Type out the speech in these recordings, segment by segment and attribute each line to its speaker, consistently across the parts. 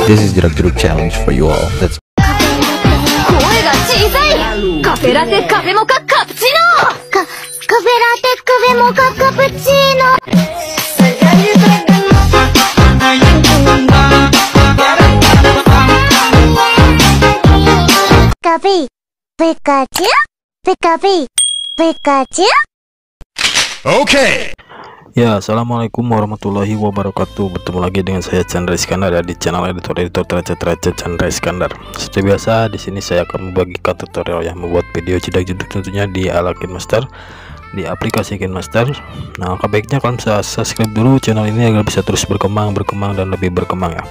Speaker 1: This is the group challenge for you all. Let's
Speaker 2: 声が小さい。カフェラテカフェモカカプチーノ。カフェラテカフェモカカプチーノ。カフェピカチュウピカピカチュウ。
Speaker 1: Okay.
Speaker 3: Ya, assalamualaikum warahmatullahi wabarakatuh. Bertemu lagi dengan saya Chandra Iskandar ya, di channel editor derajat Chandra Iskandar. Seperti biasa, di sini saya akan membagikan tutorial yang membuat video jedak-jeduk tentunya di ala KineMaster, di aplikasi KineMaster. Nah, baiknya kalian bisa subscribe dulu channel ini agar bisa terus berkembang dan lebih berkembang ya.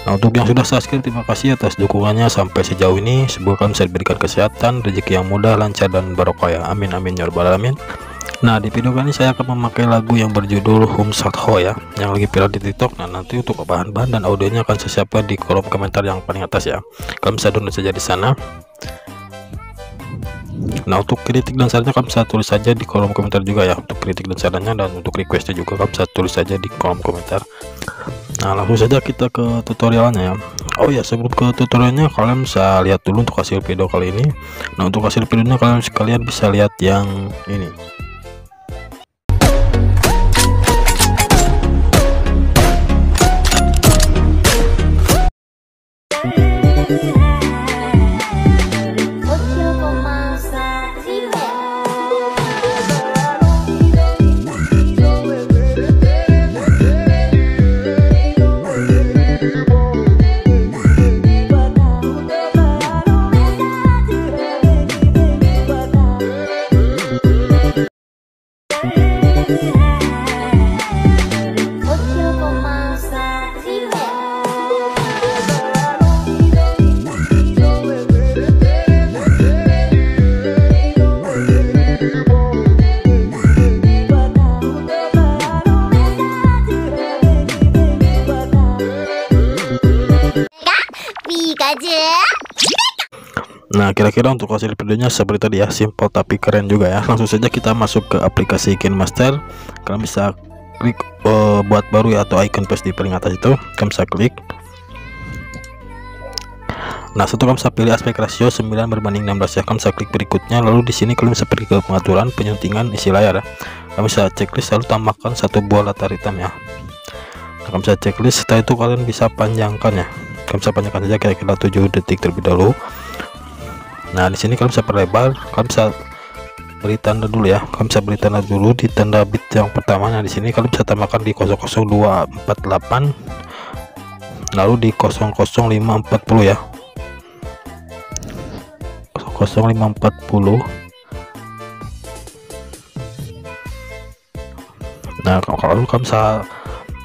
Speaker 3: Nah, untuk yang sudah subscribe, terima kasih atas dukungannya sampai sejauh ini. Semoga kalian bisa diberikan kesehatan, rezeki yang mudah, lancar dan barokah ya. Amin amin ya rabbal alamin. Nah, di video kali ini saya akan memakai lagu yang berjudul Hum Sat Ho ya, yang lagi viral di TikTok. Nah, nanti untuk bahan-bahan dan audionya akan saya siapkan di kolom komentar yang paling atas ya. Kalian bisa download saja di sana. Nah, untuk kritik dan sarannya kalian bisa tulis saja di kolom komentar juga ya. Untuk kritik dan sarannya dan untuk requestnya juga kalian bisa tulis saja di kolom komentar. Nah, langsung saja kita ke tutorialnya ya. Oh ya, sebelum ke tutorialnya kalian bisa lihat dulu untuk hasil video kali ini. Nah, untuk hasil videonya kalian bisa lihat yang ini. Nah, kira-kira untuk hasil videonya seperti tadi ya, simple tapi keren juga ya. Langsung saja kita masuk ke aplikasi KineMaster. Kalian bisa klik buat baru ya, atau icon plus di paling atas itu kalian bisa klik. Nah, setelah kalian bisa pilih aspek rasio 9:16 ya, kalian bisa klik berikutnya. Lalu di sini kalian bisa pergi ke pengaturan penyuntingan isi layar ya. Kalian bisa checklist lalu tambahkan satu buah latar hitam ya. Nah, kalian bisa checklist, setelah itu kalian bisa panjangkan ya. Kalian bisa panjangkan saja kira-kira 7 detik terlebih dahulu. Nah, di sini kalian bisa perlebar, kalian bisa beri tanda dulu ya. Kalian bisa beri tanda dulu di tanda bit yang pertama. Nah, di sini kalian bisa tambahkan di 00248 lalu di 00540 ya. 00540. Nah, kalau kalian bisa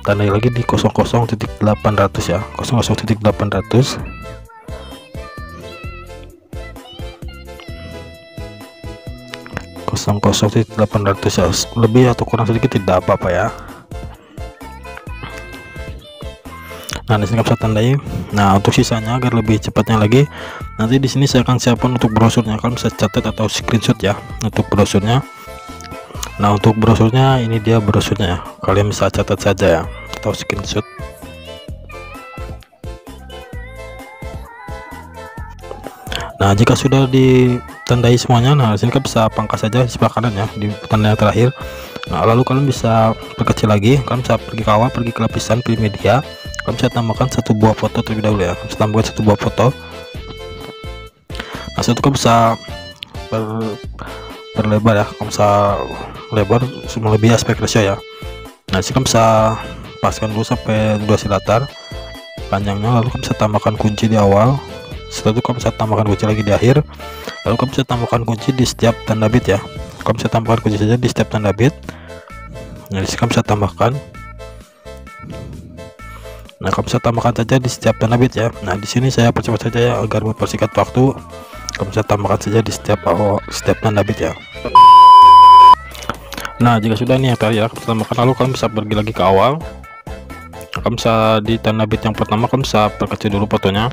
Speaker 3: tandai lagi di 00.800 ya. 00.800. 0.800 ya, lebih atau kurang sedikit tidak apa-apa ya. Nah, di sini bisa tandai. Nah, untuk sisanya agar lebih cepatnya lagi, nanti di sini saya akan siapkan untuk brosurnya. Kalian bisa catat atau screenshot ya untuk brosurnya. Nah, untuk brosurnya ini dia brosurnya ya. Kalian bisa catat saja ya atau screenshot. Nah, jika sudah ditandai semuanya, nah sini kalian bisa pangkas saja di sebelah kanan ya, di tanda yang terakhir. Nah, lalu kalian bisa perkecil lagi. Kalian bisa pergi ke awal, pergi ke lapisan, pilih media. Kalian bisa tambahkan satu buah foto terlebih dahulu ya. Kalian bisa tambahkan satu buah foto. Nah, setelah itu kalian bisa berlebar ya. Kalian bisa lebar lebih aspek ratio ya. Nah, sini kalian bisa paskan dulu sampai durasi latar panjangnya. Lalu kalian bisa tambahkan kunci di awal. Setelah itu kalian bisa tambahkan kunci lagi di akhir. Lalu kalian bisa tambahkan kunci di setiap tanda bit ya. Kalian bisa tambahkan kunci saja di setiap tanda bit. Nah, di sini kalian bisa tambahkan. Nah, kalian bisa tambahkan saja di setiap tanda bit ya. Nah, di sini saya percepat saja ya agar mempersingkat waktu. Kalian bisa tambahkan saja di setiap tanda bit ya. Nah, jika sudah nih yang tadi ya, kalian tambahkan, lalu kalian bisa pergi lagi ke awal. Kalian bisa di tanda bit yang pertama, kalian bisa perkecil dulu fotonya.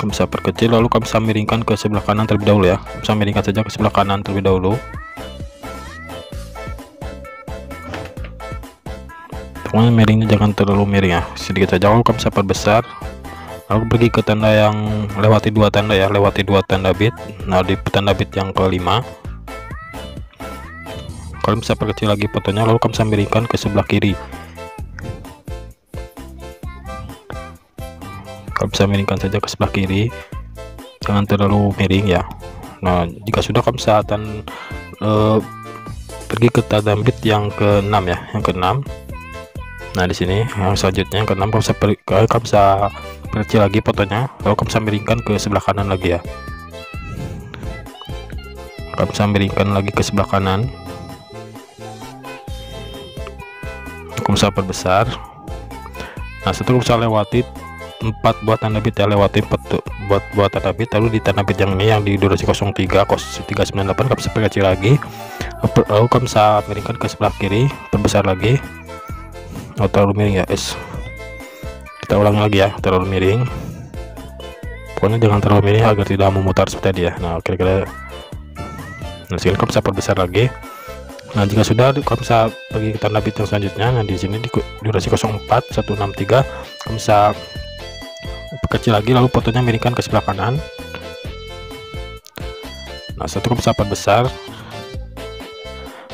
Speaker 3: Kalian bisa perkecil, lalu kalian bisa miringkan ke sebelah kanan terlebih dahulu ya. Bisa miringkan saja ke sebelah kanan terlebih dahulu. pokoknya miringnya jangan terlalu miring ya, sedikit saja. Lalu kamu bisa perbesar, lalu pergi ke tanda yang lewati dua tanda ya, lewati dua tanda bit. Nah di tanda bit yang kelima kalian bisa perkecil lagi fotonya, lalu kamu bisa miringkan ke sebelah kiri. Kalian bisa miringkan saja ke sebelah kiri, jangan terlalu miring ya. Nah jika sudah kamu bisa pergi ke tanda bit yang ke-6 ya, yang ke-6. Nah di sini yang selanjutnya yang ke-6 kamu bisa perkecil lagi fotonya, lalu kamu bisa miringkan ke sebelah kanan lagi ya. Kamu bisa miringkan lagi ke sebelah kanan, kamu bisa perbesar. Nah setelah kamu bisa lewati 4 buah tanda bit ya, lewati 4 buat tanda bit, lalu di tanda bit yang ini yang di durasi 030398 kamu bisa perkecil lagi, lalu kamu bisa miringkan ke sebelah kiri, perbesar lagi. Oh terlalu miring ya guys, kita ulangi lagi ya, terlalu miring, pokoknya jangan terlalu miring agar tidak memutar seperti tadi ya. Nah kira-kira, nah sini kamu bisa perbesar lagi. Nah jika sudah kamu bisa pergi ke tanda bit yang selanjutnya. Nah di sini di durasi 04163 kamu bisa kecil lagi, lalu fotonya miringkan ke sebelah kanan. Nah setelah kamu bisa perbesar,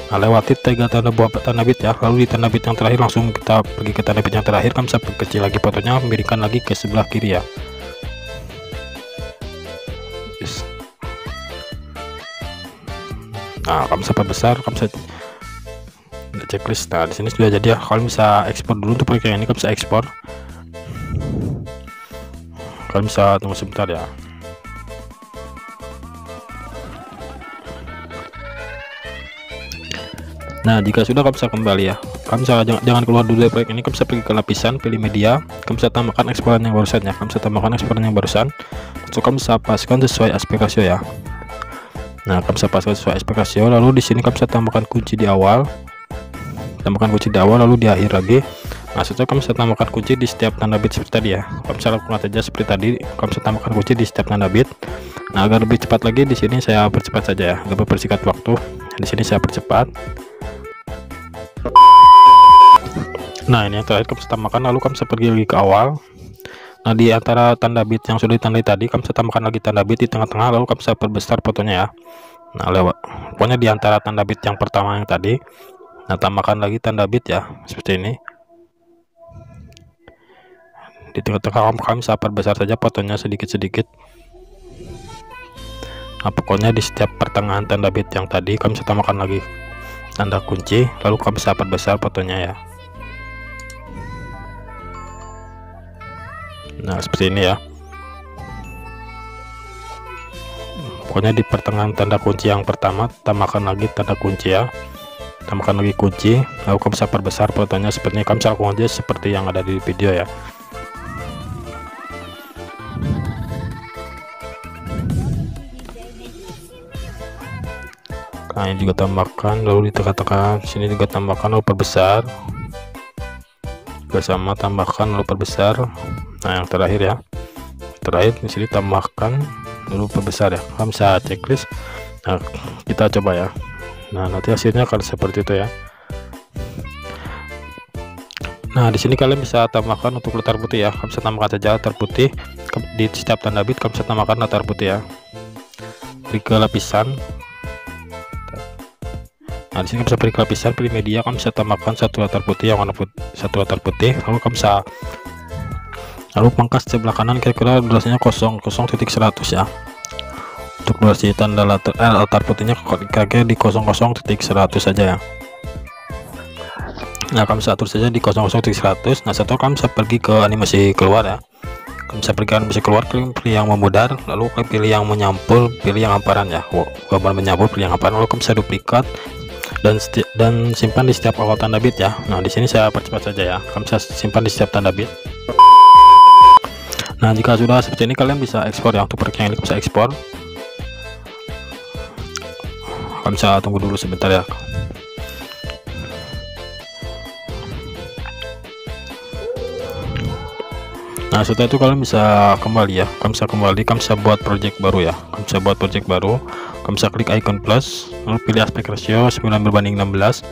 Speaker 3: nah lewati 3 tanda bit ya, lalu di tanda bit yang terakhir langsung kita pergi ke tanda bit yang terakhir, kamu bisa kecil lagi fotonya, miringkan lagi ke sebelah kiri ya. Nah kamu bisa perbesar, kamu bisa checklist. Nah di sini sudah jadi ya, kalian bisa ekspor dulu untuk proyek yang ini. Kamu bisa ekspor, kalian bisa tunggu sebentar ya. Nah jika sudah kamu bisa kembali ya, kamu bisa jangan keluar dulu dari proyek ini. Kamu bisa pergi ke lapisan, pilih media, kamu bisa tambahkan eksporan yang barusan ya, kamu bisa tambahkan eksporan yang barusan. So kamu bisa paskan sesuai aspek rasio ya. Nah kamu bisa paskan sesuai aspek rasio, lalu di sini kamu bisa tambahkan kunci di awal, lalu di akhir lagi. Nah setelah kamu bisa tambahkan kunci di setiap tanda bit seperti tadi ya, kamu bisa lakukan saja seperti tadi, kamu bisa tambahkan kunci di setiap tanda bit. Nah agar lebih cepat lagi, di sini saya percepat saja ya, agar mempersingkat waktu. Di sini saya percepat. Nah ini yang terakhir kamu bisa tambahkan, lalu kamu bisa pergi lagi ke awal. Nah di antara tanda bit yang sudah ditandai tadi, kamu bisa tambahkan lagi tanda bit di tengah-tengah, lalu kamu bisa perbesar fotonya ya. Nah pokoknya di antara tanda bit yang pertama yang tadi, nah tambahkan lagi tanda bit ya, seperti ini. Di tengah-tengah kamu bisa perbesar saja fotonya sedikit-sedikit. Nah pokoknya di setiap pertengahan tanda bit yang tadi kamu bisa tambahkan lagi tanda kunci, lalu kamu bisa perbesar fotonya ya. Nah seperti ini ya, pokoknya di pertengahan tanda kunci yang pertama tambahkan lagi tanda kunci ya, tambahkan lagi kunci, lalu kamu bisa perbesar fotonya seperti ini. Kamu bisa lakukan aja seperti yang ada di video ya. Nah ini juga tambahkan, lalu di tengah-tengah sini juga tambahkan, lalu perbesar juga sama, tambahkan lalu perbesar. Nah yang terakhir ya, terakhir di sini tambahkan lalu perbesar ya. Kamu bisa checklist. Nah kita coba ya. Nah nanti hasilnya akan seperti itu ya. Nah di sini kalian bisa tambahkan untuk latar putih ya, kamu bisa tambahkan saja latar putih di setiap tanda bit. Kamu bisa tambahkan latar putih ya, pergi ke lapisan. Nah di sini kamu bisa pergi ke lapisan, pilih media, kamu bisa tambahkan satu latar putih yang warna satu latar putih, lalu kamu bisa pangkas sebelah kanan kira-kira durasinya 0,100 ya. Untuk durasi tanda latar putihnya kira-kira di 0,100 saja ya. Nah kamu bisa atur saja di 0,100. Nah setelah kamu bisa pergi ke animasi keluar ya, kamu bisa pergi ke animasi keluar, pilih yang memudar, lalu pilih yang menyampul, pilih yang hamparan ya. Gambar menyampul, pilih yang hamparan, lalu kamu bisa duplikat dan simpan di setiap awal tanda bit ya. Nah di sini saya percepat saja ya, kamu bisa simpan di setiap tanda bit. Nah jika sudah seperti ini kalian bisa ekspor ya. Untuk proyek yang ini bisa ekspor, kalian bisa tunggu dulu sebentar ya. Nah setelah itu kalian bisa kembali ya, kamu bisa buat project baru ya, kamu bisa klik icon plus, lalu pilih aspek rasio 9:16.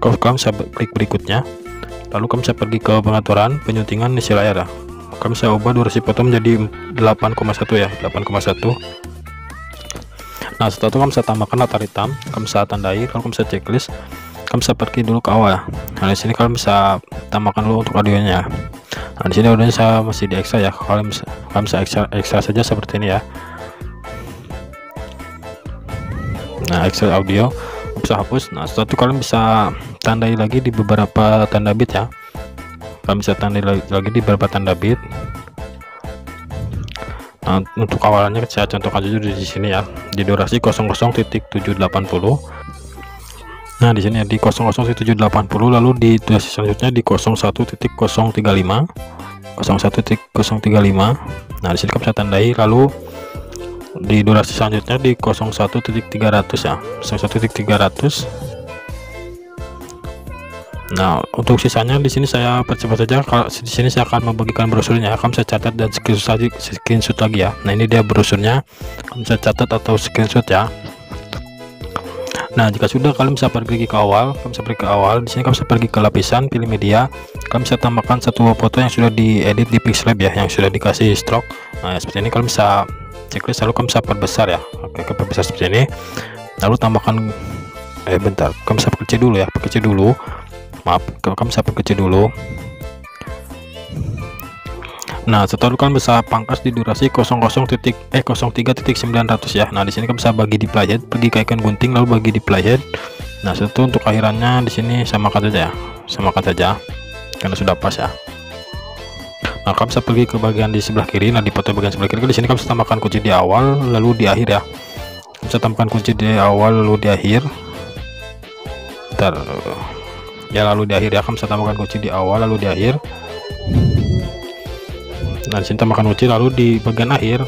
Speaker 3: Kamu bisa klik berikutnya, lalu kamu bisa pergi ke pengaturan penyuntingan isi layar ya. Kamu bisa ubah durasi foto menjadi 8,1 ya, 8,1. Nah setelah itu kamu bisa tambahkan latar hitam, kamu bisa tandai, lalu kamu bisa checklist, kamu bisa pergi dulu ke awal ya. Nah di sini kalian bisa tambahkan dulu untuk audionya. Nah di sini audionya saya masih di extra ya, kalian bisa extra saja seperti ini ya. Nah extra audio bisa hapus. Nah setelah itu kalian bisa tandai lagi di beberapa tanda bit ya, kalian bisa tandai lagi di beberapa tanda bit. Nah untuk awalnya saya contohkan aja di sini ya, di durasi 00.780. Nah di sini ya di 00.780, lalu di durasi selanjutnya di 01.035, 01.035. Nah di sini kamu bisa tandai, lalu di durasi selanjutnya di 01.300 ya, 01.300. Nah untuk sisanya di sini saya percepat saja. Kalau di sini saya akan membagikan brosurnya, kamu bisa catat dan screenshot lagi ya. Nah ini dia brosurnya, kamu bisa catat atau screenshot ya. Nah jika sudah, kalian bisa pergi ke awal, kamu bisa pergi ke awal. Di sini kamu bisa pergi ke lapisan, pilih media, kamu bisa tambahkan satu foto yang sudah diedit di Pixlab ya, yang sudah dikasih stroke. Nah seperti ini kalian bisa checklist, lalu kamu bisa perbesar ya. Oke, perbesar seperti ini, lalu tambahkan bentar, kamu bisa perkecil dulu ya, perkecil dulu, maaf, kamu bisa perkecil dulu. Nah setelah itu kalian bisa pangkas di durasi 03.900 ya. Nah di sini kamu bisa bagi di playhead, pergi ke icon gunting lalu bagi di playhead. Nah setelah itu untuk akhirannya di sini samakan saja ya, samakan saja karena sudah pas ya. Nah kamu bisa pergi ke bagian di sebelah kiri. Nah di foto bagian sebelah kiri, di sini kamu bisa tambahkan kunci di awal lalu di akhir ya. Kamu bisa tambahkan kunci di awal lalu di akhir. Bentar ya, lalu di akhir ya, kamu bisa tambahkan kunci di awal lalu di akhir. Nah di sini tambahkan kunci, lalu di bagian akhir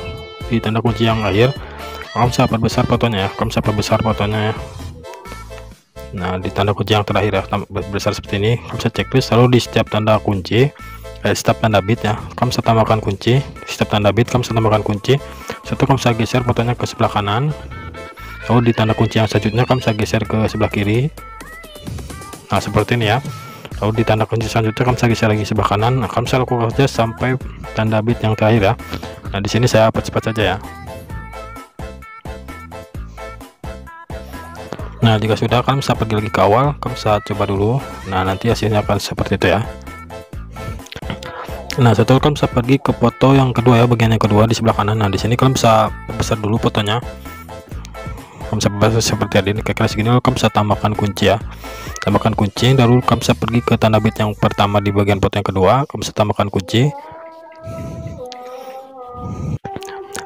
Speaker 3: di tanda kunci yang akhir kamu bisa perbesar fotonya ya, kamu bisa perbesar fotonya ya. Nah di tanda kunci yang terakhir ya, besar seperti ini, kamu bisa checklist, lalu di setiap tanda kunci setiap tanda bit ya, kamu bisa tambahkan kunci. Di setiap tanda bit kamu bisa tambahkan kunci. Setelah kamu bisa geser fotonya ke sebelah kanan, lalu di tanda kunci yang selanjutnya kamu bisa geser ke sebelah kiri. Nah seperti ini ya. Lalu di tanda kunci selanjutnya kamu bisa geser lagi sebelah kanan. Nah, kamu bisa lakukan saja sampai tanda bit yang terakhir ya. Nah di sini saya percepat saja ya. Nah jika sudah, kalian bisa pergi lagi ke awal, kamu bisa coba dulu. Nah nanti hasilnya akan seperti itu ya. Nah setelah kalian bisa pergi ke foto yang kedua ya, bagian yang kedua di sebelah kanan. Nah di sini kalian bisa besar dulu fotonya, kamu bisa besar seperti ini, kira-kira segini. Lalu kamu bisa tambahkan kunci ya, tambahkan kunci, lalu kamu bisa pergi ke tanda bit yang pertama di bagian foto yang kedua, kamu bisa tambahkan kunci.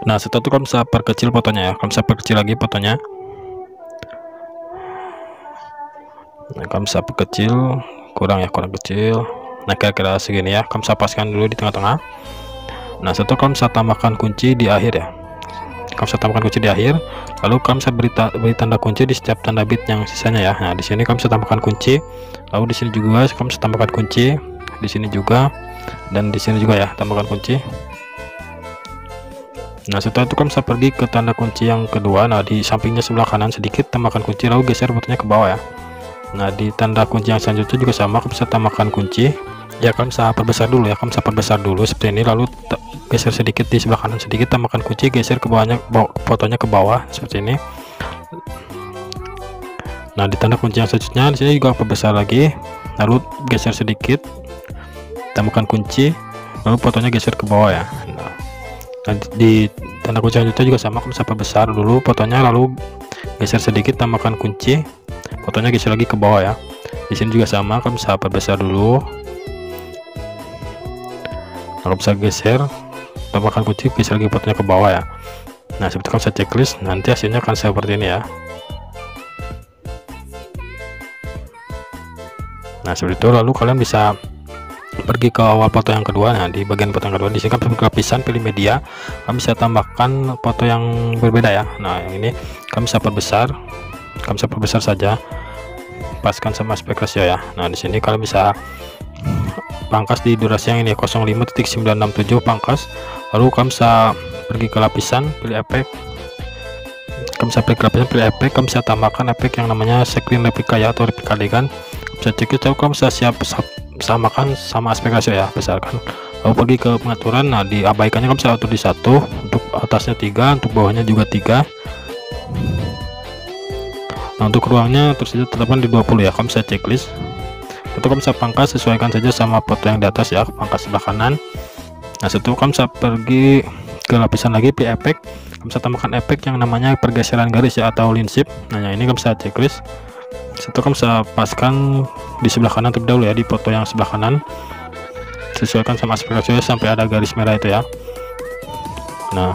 Speaker 3: Nah setelah itu kamu bisa perkecil fotonya ya, kamu bisa perkecil lagi fotonya. Nah kamu bisa perkecil, kurang ya, kurang kecil. Nah kira-kira segini ya, kamu bisa paskan dulu di tengah-tengah. Nah setelah kamu bisa tambahkan kunci di akhir ya, kamu bisa tambahkan kunci di akhir, lalu kamu bisa beri tanda kunci di setiap tanda bit yang sisanya ya. Nah di sini kamu bisa tambahkan kunci, lalu di sini juga kamu bisa tambahkan kunci, di sini juga, dan di sini juga ya, tambahkan kunci. Nah setelah itu kamu bisa pergi ke tanda kunci yang kedua. Nah di sampingnya sebelah kanan sedikit tambahkan kunci, lalu geser fotonya ke bawah ya. Nah di tanda kunci yang selanjutnya juga sama, kamu bisa tambahkan kunci ya, kamu bisa perbesar dulu ya, kamu bisa perbesar dulu seperti ini, lalu geser sedikit di sebelah kanan sedikit, tambahkan kunci, geser ke bawahnya, fotonya ke bawah seperti ini. Nah di tanda kunci yang selanjutnya di sini juga perbesar lagi, lalu geser sedikit, tambahkan kunci, lalu fotonya geser ke bawah ya. Nah di tanda kunci selanjutnya juga sama, kamu bisa perbesar dulu fotonya, lalu geser sedikit, tambahkan kunci, fotonya geser lagi ke bawah ya. Di sini juga sama, kamu bisa perbesar dulu, lalu bisa geser, tambahkan kunci, geser lagi fotonya ke bawah ya. Nah seperti kamu bisa checklist, nanti hasilnya akan seperti ini ya. Nah seperti itu, lalu kalian bisa pergi ke awal foto yang kedua. Nah di bagian foto yang kedua, di sini kamu pilih lapisan, pilih media, kamu bisa tambahkan foto yang berbeda ya. Nah yang ini kamu bisa perbesar, kamu bisa perbesar saja, paskan sama aspek ratio ya. Nah di sini kalian bisa pangkas di durasi yang ini 05.967 pangkas, lalu kamu bisa pergi ke lapisan, pilih efek, kamu bisa pergi ke lapisan, pilih efek, kamu bisa tambahkan efek yang namanya screen replika ya, atau replika adegan. Bisa cek itu, kamu bisa samakan sama aspek rasio ya, besarkan. Lalu pergi ke pengaturan, nah diabaikannya kamu bisa atur di 1, untuk atasnya 3, untuk bawahnya juga 3. Nah untuk ruangnya terus saja tetapkan di 20 ya, kamu bisa checklist. Itu kamu bisa pangkas, sesuaikan saja sama foto yang di atas ya, pangkas sebelah kanan. Nah setelah kamu bisa pergi ke lapisan lagi, pilih efek, kamu bisa tambahkan efek yang namanya pergeseran garis ya, atau line shift. Nah yang ini kamu bisa checklist. Setelah kamu bisa paskan di sebelah kanan terlebih dahulu ya, di foto yang sebelah kanan, sesuaikan sama aspek rasio sampai ada garis merah itu ya. Nah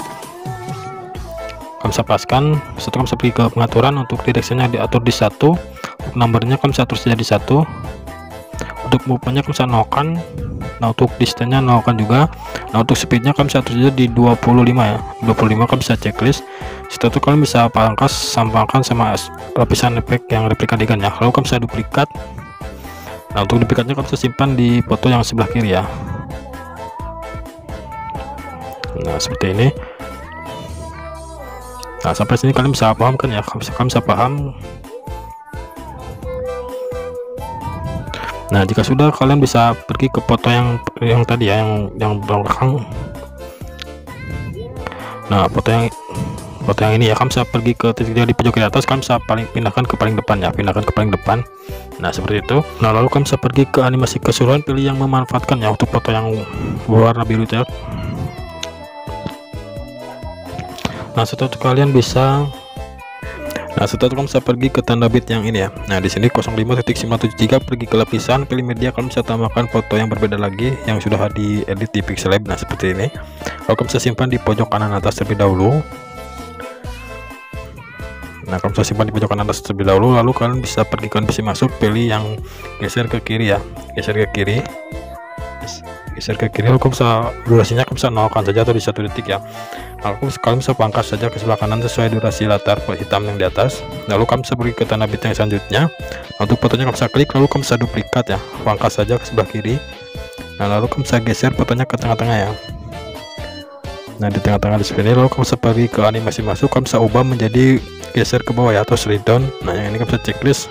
Speaker 3: kamu bisa paskan. Setelah kamu bisa pergi ke pengaturan, untuk direksinya diatur di 1, untuk nomornya kamu bisa atur saja di 1, untuk movement-nya kamu bisa nolkan. Nah untuk distance-nya nolkan juga. Nah untuk speed-nya kamu bisa atur saja di 25 ya, 25 kamu bisa checklist. Setelah itu kalian bisa pangkas, samakan sama lapisan efek yang replika degan ya. Lalu kamu bisa duplikat. Nah untuk duplikatnya kamu bisa simpan di foto yang sebelah kiri ya. Nah seperti ini. Nah sampai sini kalian bisa paham kan ya, kalian bisa paham. Nah jika sudah, kalian bisa pergi ke foto yang tadi ya, yang belakang. Nah foto yang ini ya, kamu bisa pergi ke titik di pojok kiri atas, kamu bisa pindahkan ke paling depan ya, pindahkan ke paling depan. Nah seperti itu. Nah lalu kamu bisa pergi ke animasi keseluruhan, pilih yang memanfaatkan ya, untuk foto yang berwarna biru ya. Nah setelah itu kalian bisa, kamu bisa pergi ke tanda bit yang ini ya. Nah di sini 05.973, pergi ke lapisan, pilih media, kamu bisa tambahkan foto yang berbeda lagi yang sudah diedit di Pixel Lab. Nah seperti ini. Lalu kamu bisa simpan di pojok kanan atas terlebih dahulu. Nah kamu bisa simpan di pojok kanan atas terlebih dahulu. Lalu kalian bisa pergi ke animasi masuk, pilih yang geser ke kiri ya, geser ke kiri. Lalu kamu bisa durasinya, kamu bisa nolkan saja atau di 1 detik ya. Lalu kalian bisa pangkas saja ke sebelah kanan sesuai durasi latar hitam yang di atas. Lalu kamu bisa pergi ke tanda bit yang selanjutnya. Nah, untuk fotonya kamu bisa klik, lalu kamu bisa duplikat ya, pangkas saja ke sebelah kiri. Nah lalu kamu bisa geser fotonya ke tengah-tengah ya. Nah di tengah-tengah di sini. Lalu kamu bisa pergi ke animasi masuk, kamu bisa ubah menjadi geser ke bawah ya, atau slide down. Nah yang ini kamu bisa checklist.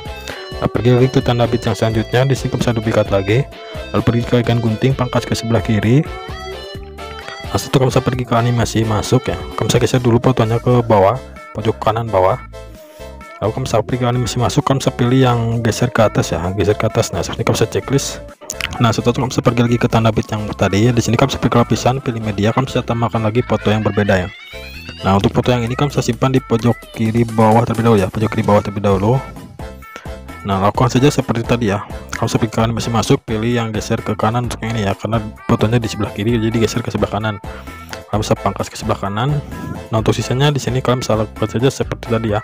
Speaker 3: Nah pergi lagi ke tanda bit yang selanjutnya, di sini kamu bisa duplikat lagi, lalu pergi ke ikan gunting, pangkas ke sebelah kiri. Nah setelah kamu bisa pergi ke animasi masuk ya, kamu bisa geser dulu fotonya ke bawah, pojok kanan bawah. Lalu kamu bisa pergi ke animasi masuk, kamu bisa pilih yang geser ke atas ya, geser ke atas. Nah seperti kamu bisa checklist. Nah setelah itu kamu bisa pergi lagi ke tanda bit yang tadi, di sini kamu bisa pergi ke lapisan, pilih media, kamu bisa tambahkan lagi foto yang berbeda ya. Nah untuk foto yang ini kamu bisa simpan di pojok kiri bawah terlebih dahulu ya, pojok kiri bawah terlebih dahulu. Nah lakukan saja seperti tadi ya, kamu bisa pergi ke animasi masuk, pilih yang geser ke kanan untuk yang ini ya, karena fotonya di sebelah kiri jadi geser ke sebelah kanan. Kamu bisa pangkas ke sebelah kanan. Nah untuk sisanya di sini kalian bisa lakukan saja seperti tadi ya.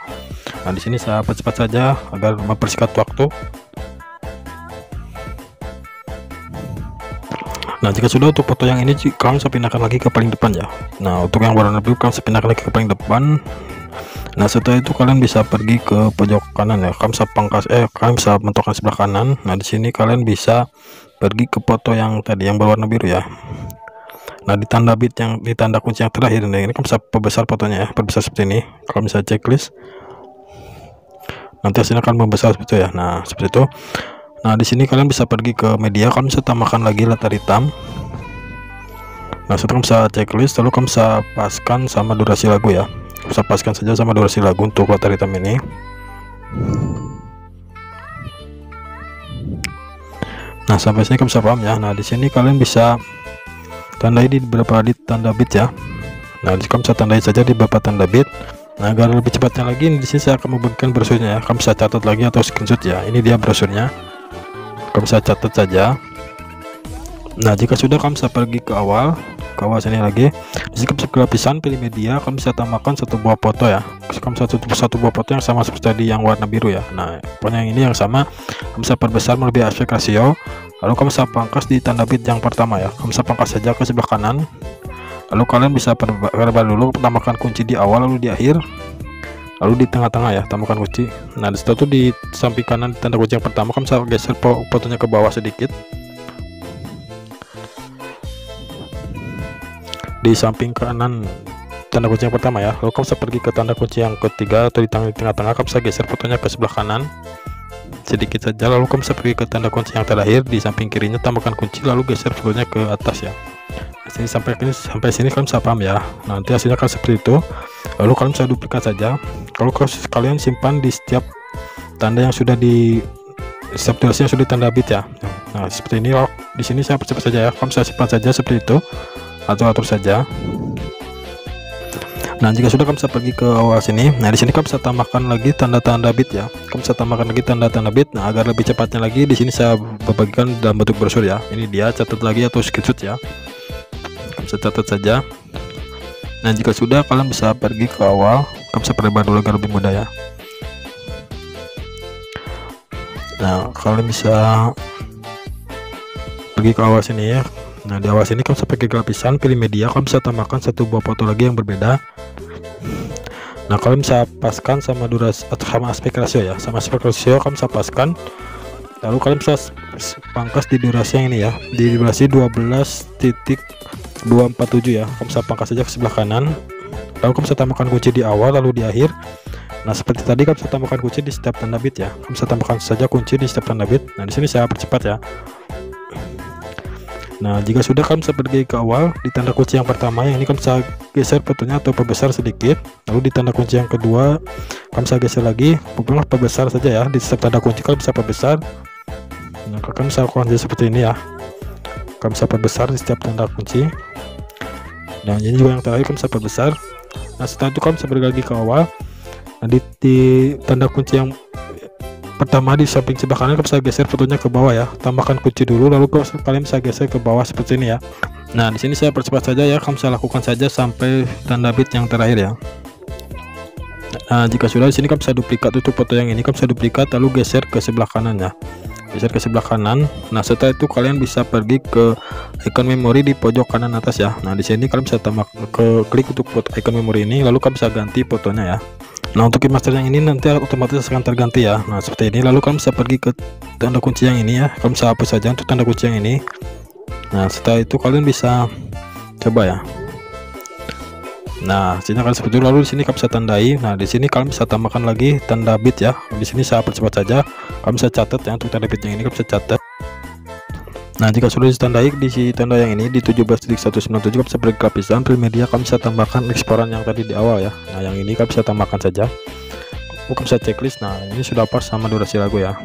Speaker 3: Nah di sini saya percepat saja agar mempersingkat waktu. Nah jika sudah, untuk foto yang ini kalian bisa pindahkan lagi ke paling depan ya. Nah untuk yang warna biru kalian bisa pindahkan lagi ke paling depan. Nah setelah itu kalian bisa pergi ke pojok kanan ya, kalian bisa pangkas kalian bisa mentokkan sebelah kanan. Nah di sini kalian bisa pergi ke foto yang tadi yang berwarna biru ya. Nah di tanda bit yang di tanda kunci yang terakhir, nah ini kalian bisa perbesar fotonya ya, perbesar seperti ini. Kalian bisa checklist, nanti hasilnya akan membesar seperti itu ya. Nah seperti itu. Nah di sini kalian bisa pergi ke media, kalian bisa tambahkan lagi latar hitam. Nah setelah kamu bisa checklist, lalu kamu bisa paskan sama durasi lagu ya, bisa paskan saja sama durasi lagu untuk latar hitam ini. Nah sampai sini kamu bisa paham ya. Nah di sini kalian bisa tandai di beberapa tanda bit ya. Nah di sini kamu bisa tandai saja di beberapa tanda bit. Nah agar lebih cepatnya lagi, di sini saya akan membagikan brosurnya ya, kamu bisa catat lagi atau screenshot ya. Ini dia brosurnya, kamu bisa catat saja. Nah jika sudah, kamu bisa pergi ke awal sini lagi. Di sini kamu bisa ke lapisan, pilih media, kamu bisa tambahkan satu buah foto ya. Kamu satu buah foto yang sama seperti tadi yang warna biru ya. Nah pokoknya yang ini yang sama, kamu bisa perbesar melebihi aspek rasio. Lalu kamu bisa pangkas di tanda bit yang pertama ya, kamu bisa pangkas saja ke sebelah kanan. Lalu kalian bisa perbar dulu, tambahkan kunci di awal, lalu di akhir, lalu di tengah-tengah ya, tambahkan kunci. Nah di situ di samping kanan di tanda kunci yang pertama, kamu bisa geser fotonya ke bawah sedikit. Di samping kanan tanda kunci yang pertama ya, lalu kamu bisa pergi ke tanda kunci yang ketiga atau di tengah-tengah, kamu bisa geser fotonya ke sebelah kanan. sedikit saja, lalu kamu bisa pergi ke tanda kunci yang terakhir di samping kirinya, tambahkan kunci lalu geser fotonya ke atas ya. Nah, sini sampai sini kalian bisa paham ya. Nanti hasilnya akan seperti itu. Lalu kalian bisa duplikat saja. Kalau kalian simpan di setiap tanda yang sudah di setiap durasi yang sudah ditanda bit ya. Nah seperti ini. Di sini saya percepat saja ya. Kamu bisa simpan saja seperti itu atau atur saja. Nah jika sudah, kamu bisa pergi ke awal sini. Nah di sini kamu bisa tambahkan lagi tanda-tanda bit ya. Kamu bisa tambahkan lagi tanda-tanda bit. Nah agar lebih cepatnya lagi, di sini saya bagikan dalam bentuk brosur ya. Ini dia, catat lagi atau screenshot ya. Kamu bisa catat saja. Nah jika sudah, kalian bisa pergi ke awal. Kamu bisa perlebar dulu agar lebih mudah ya. Nah kalian bisa pergi ke awal sini ya. Nah di awal sini kamu bisa pergi ke lapisan, pilih media, kamu bisa tambahkan satu buah foto lagi yang berbeda. Nah kalian bisa paskan sama durasi atau sama aspek rasio ya, sama aspek rasio kamu bisa paskan. Lalu kalian bisa pangkas di durasi yang ini ya, di durasi 12.247 ya. Kamu bisa pangkas saja ke sebelah kanan. Lalu kamu bisa tambahkan kunci di awal lalu di akhir. Nah seperti tadi, kamu bisa tambahkan kunci di setiap tanda bit ya. Kamu bisa tambahkan saja kunci di setiap tanda bit. Nah di sini saya percepat ya. Nah jika sudah, kamu bisa pergi ke awal di tanda kunci yang pertama. Yang ini kamu bisa geser fotonya atau perbesar sedikit. Lalu di tanda kunci yang kedua, kamu bisa geser lagi, pokoknya perbesar saja ya. Di setiap tanda kunci kamu bisa perbesar. Nah kamu bisa lakukan seperti ini ya. Kamu bisa perbesar di setiap tanda kunci. Nah ini juga yang terakhir, kamu bisa perbesar. Nah setelah itu kamu bisa pergi lagi ke awal. Nah di tanda kunci yang pertama di samping sebelah kanan, kamu bisa geser fotonya ke bawah ya. Tambahkan kunci dulu, lalu kalian bisa geser ke bawah seperti ini ya. Nah di sini saya percepat saja ya. Kamu bisa lakukan saja sampai tanda bit yang terakhir ya. Nah jika sudah, di sini kamu bisa duplikat untuk foto yang ini. Kamu bisa duplikat lalu geser ke sebelah kanan ya. Geser ke sebelah kanan. Nah setelah itu kalian bisa pergi ke icon memori di pojok kanan atas ya. Nah di sini kalian bisa tambah klik untuk foto icon memori ini, lalu kamu bisa ganti fotonya ya. Nah untuk master yang ini nanti otomatis akan terganti ya. Nah seperti ini. Lalu kamu bisa pergi ke tanda kunci yang ini ya. Kamu bisa hapus saja untuk tanda kunci yang ini. Nah setelah itu kalian bisa coba ya. Nah sini akan seperti itu. Lalu di sini kamu bisa tandai. Nah di sini kalian bisa tambahkan lagi tanda bit ya. Di sini saya percepat saja. Kamu bisa catat ya untuk tanda bit yang ini, kamu bisa catat. Nah jika sudah ditandai di tanda yang ini di 17.197, kamu bisa pergi ke lapisan, pilih media, kamu bisa tambahkan eksporan yang tadi di awal ya. Nah yang ini kamu bisa tambahkan saja. Kamu bisa checklist. Nah ini sudah pas sama durasi lagu ya.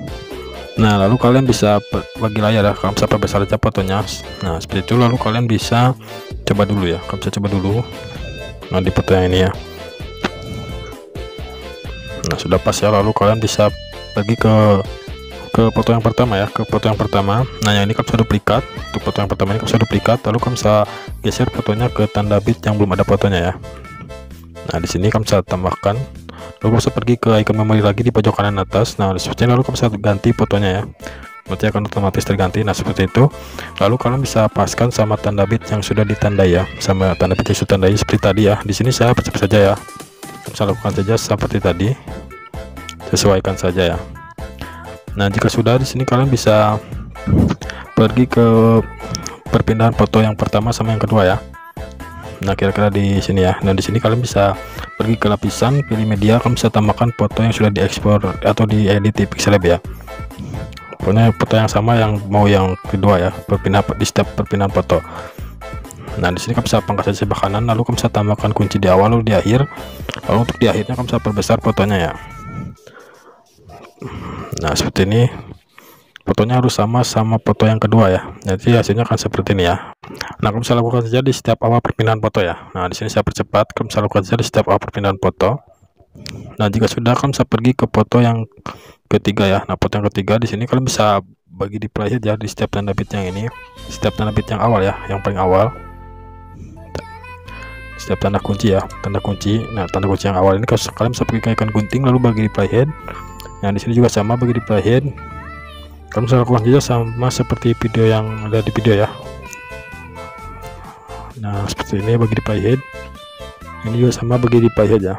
Speaker 3: Nah lalu kalian bisa bagi layar ya. Kamu bisa perbesar saja fotonya. Nah seperti itu. Lalu kalian bisa coba dulu ya. Kamu bisa coba dulu. Nah di foto yang ini ya. Nah sudah pas ya. Lalu kalian bisa pergi ke foto yang pertama ya, ke foto yang pertama. Nah yang ini kamu bisa duplikat. Untuk foto yang pertama ini kamu bisa duplikat, lalu kamu bisa geser fotonya ke tanda bit yang belum ada fotonya ya. Nah di sini kamu bisa tambahkan, lalu kamu bisa pergi ke icon memori lagi di pojok kanan atas. Nah seperti ini, lalu kamu bisa ganti fotonya ya, berarti akan otomatis terganti. Nah seperti itu. Lalu kalian bisa paskan sama tanda bit yang sudah ditandai ya, sama tanda bit yang sudah ditandai seperti tadi ya. Di sini saya percepat saja ya. Bisa lakukan saja seperti tadi, sesuaikan saja ya. Nah jika sudah, di sini kalian bisa pergi ke perpindahan foto yang pertama sama yang kedua ya. Nah kira-kira di sini ya. Nah di sini kalian bisa pergi ke lapisan, pilih media, kamu bisa tambahkan foto yang sudah diekspor atau diedit di Pixelab ya. Pokoknya foto yang sama yang mau yang kedua ya, di setiap perpindahan foto. Nah di sini kamu bisa pangkas saja sebelah kanan, lalu kamu bisa tambahkan kunci di awal lalu di akhir. Lalu untuk di akhirnya kamu bisa perbesar fotonya ya. Nah seperti ini, fotonya harus sama foto yang kedua ya. Jadi hasilnya akan seperti ini ya. Nah kamu bisa lakukan saja di setiap awal perpindahan foto ya. Nah di sini saya percepat, kamu bisa lakukan saja di setiap awal perpindahan foto. Nah jika sudah, kamu bisa pergi ke foto yang ketiga ya. Nah foto yang ketiga di sini kalian bisa bagi di playhead ya, di setiap tanda bit yang ini, setiap tanda bit yang awal ya, yang paling awal. Setiap tanda kunci ya, tanda kunci. Nah tanda kunci yang awal ini kalian bisa pergi ke icon gunting lalu bagi di playhead. Nah di sini juga sama, bagi di playhead. Kamu bisa lakukan juga sama seperti video yang ada di video ya. Nah seperti ini, bagi di playhead. Ini juga sama, bagi di playhead ya.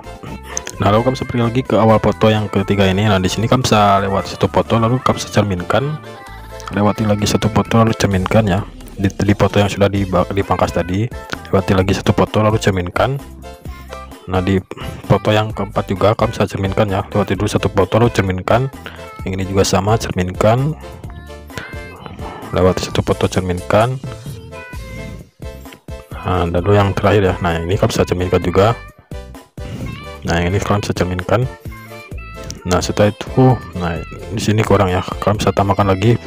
Speaker 3: Nah lalu kamu bisa pergi lagi ke awal foto yang ketiga ini. Nah di sini kamu bisa lewat satu foto lalu kamu bisa cerminkan, lewati lagi satu foto lalu cerminkan ya. Di foto yang sudah dipangkas tadi, lewati lagi satu foto lalu cerminkan. Nah di foto yang keempat juga kamu bisa cerminkan ya, lewati dulu satu foto lalu cerminkan. Yang ini juga sama, cerminkan, lewati satu foto, cerminkan. Nah, lalu yang terakhir ya, nah ini kalian bisa cerminkan juga. Nah yang ini kalian bisa cerminkan. Nah setelah itu, nah di sini kurang ya, kalian bisa tambahkan lagi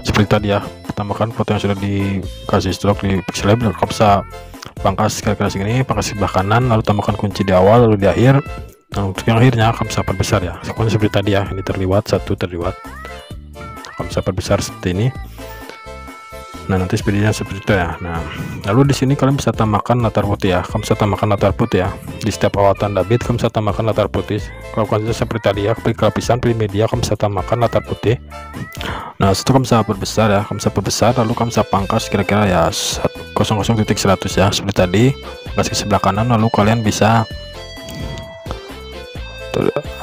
Speaker 3: seperti tadi ya, tambahkan foto yang sudah dikasih stroke di pixel lab. Kalian bisa pangkas kira-kira segini, pangkas sebelah kanan, lalu tambahkan kunci di awal, lalu di akhir. Nah untuk yang akhirnya kalian bisa perbesar ya, seperti tadi ya, ini terliwat, satu terliwat, kalian bisa perbesar seperti ini. Nah nanti speednya seperti itu ya. Nah lalu di sini kalian bisa tambahkan latar putih ya, kalian bisa tambahkan latar putih ya di setiap awal tanda bit. Kalian bisa tambahkan latar putih, kalau kalian seperti tadi ya, klik lapisan pilih media, kalian bisa tambahkan latar putih. Nah setelah kalian bisa perbesar ya, kalian bisa perbesar, lalu kalian bisa pangkas kira-kira ya 00.100 ya seperti tadi, pangkas ke sebelah kanan, lalu kalian bisa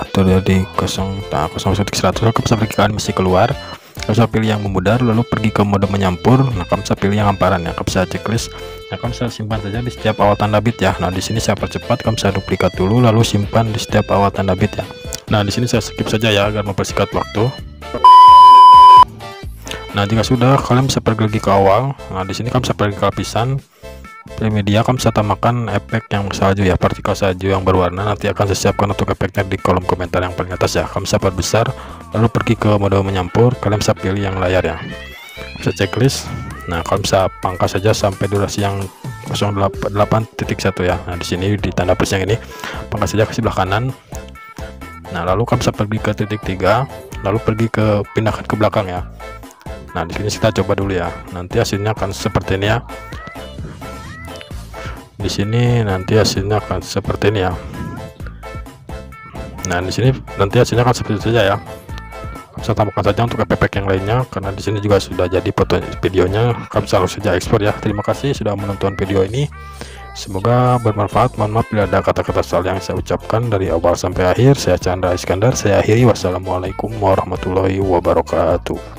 Speaker 3: atur di 0.100. Kalian bisa pergi ke animasi keluar, kalian bisa pilih yang memudar, lalu pergi ke mode menyampur. Nah kalian bisa pilih yang hamparan ya, kalian bisa checklist. Nah kalian bisa simpan saja di setiap awal tanda bit ya. Nah di sini saya percepat, kalian bisa duplikat dulu lalu simpan di setiap awal tanda bit ya. Nah di sini saya skip saja ya agar mempersingkat waktu. Nah jika sudah, kalian bisa pergi lagi ke awal. Nah di sini kalian bisa pergi ke lapisan, pilih media, kalian bisa tambahkan efek yang salju ya, partikel salju yang berwarna. Nanti akan saya siapkan untuk efeknya di kolom komentar yang paling atas ya. Kalian bisa perbesar, lalu pergi ke mode menyampur, kalian bisa pilih yang layar ya, bisa checklist. Nah kalian bisa pangkas saja sampai durasi yang 08.1 ya. Nah di sini di tanda plus yang ini pangkas saja ke sebelah kanan. Nah lalu kalian bisa pergi ke titik 3, lalu pergi ke pindahkan ke belakang ya. Nah di sini kita coba dulu ya, nanti hasilnya akan seperti ini ya. Di sini nanti hasilnya akan seperti ini ya. Nah di sini nanti hasilnya akan seperti itu saja ya. Bisa tambahkan saja untuk efek yang lainnya, karena di sini juga sudah jadi foto videonya. Kalian bisa langsung saja ekspor ya. Terima kasih sudah menonton video ini, semoga bermanfaat. Mohon maaf bila ada kata-kata salah yang saya ucapkan dari awal sampai akhir. Saya Chandra Iskandar, saya akhiri. Wassalamualaikum warahmatullahi wabarakatuh.